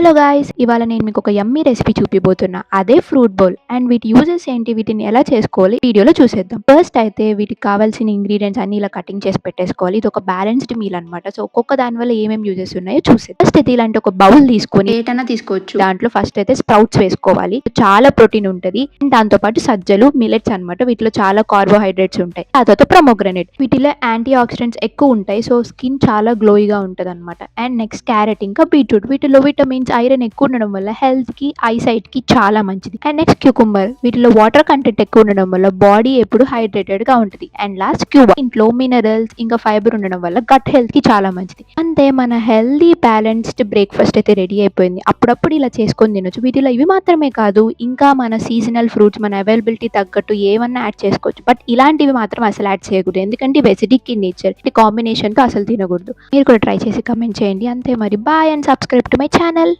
Hello guys, ఇవాళ నేను మీకు ఒక యమ్మీ రెసిపీ చూపిపోతున్నా. అదే ఫ్రూట్ బౌల్. అండ్ వీటి యూజెస్ ఏంటి, వీటిని ఎలా చేసుకోవాలి వీడియోలో చూసేద్దాం. ఫస్ట్ అయితే వీటికి కావాల్సిన ఇంగ్రీడియంట్స్ అన్ని ఇలా కటింగ్ చేసి పెట్టేసుకోవాలి. ఇది ఒక బ్యాలెన్స్డ్ మీల్ అనమాట. సో ఒక్కొక్క దాని వల్ల ఏమేమి యూజెస్ ఉన్నాయో చూసేద్దాం. ఫస్ట్ అయితే ఇలాంటి ఒక బౌల్ తీసుకొని ఏటైనా తీసుకోవచ్చు. దాంట్లో ఫస్ట్ అయితే స్ప్రౌట్స్ వేసుకోవాలి. చాలా ప్రోటీన్ ఉంటుంది. దాంతో పాటు సజ్జలు, మిలెట్స్ అనమాట. వీటిలో చాలా కార్బోహైడ్రేట్స్ ఉంటాయి. ఆ తర్వాత ప్రొమోగ్రనేట్, వీటిలో యాంటీ ఆక్సిడెంట్స్ ఎక్కువ ఉంటాయి. సో స్కిన్ చాలా గ్లోయిగా ఉంటుంది అనమాట. అండ్ నెక్స్ట్ క్యారెట్, ఇంకా బీట్రూట్, వీటిలో విటమిన్స్ ఐరన్ ఎక్కువ ఉండడం వల్ల హెల్త్ కి, ఐసైట్ కి చాలా మంచిది. అండ్ నెక్స్ట్ క్యూకుంబర్, వీటిలో వాటర్ కంటెంట్ ఎక్కువ ఉండడం వల్ల బాడీ ఎప్పుడు హైడ్రేటెడ్ గా ఉంటుంది. అండ్ లాస్ట్ క్యూబా, ఇంట్లో మినరల్స్ ఇంకా ఫైబర్ ఉండడం వల్ల గట్ హెల్త్ కి చాలా మంచిది. అంతే, మన హెల్దీ బ్యాలెన్స్డ్ బ్రేక్ఫాస్ట్ అయితే రెడీ అయిపోయింది. అప్పుడప్పుడు ఇలా చేసుకొని తినొచ్చు. వీటిలో ఇవి మాత్రమే కాదు, ఇంకా మన సీజనల్ ఫ్రూట్స్ మన అవైలబిలిటీ తగ్గట్టు ఏమన్నా యాడ్ చేసుకోవచ్చు. బట్ ఇలాంటివి మాత్రం అసలు యాడ్ చేయకూడదు, ఎందుకంటే ఇవి అసిడిక్ ఇన్ నేచర్. ఈ కాంబినేషన్ తో అసలు తినకూడదు. మీరు కూడా ట్రై చేసి కమెంట్ చేయండి. అంతే మరి, bye and subscribe to my channel.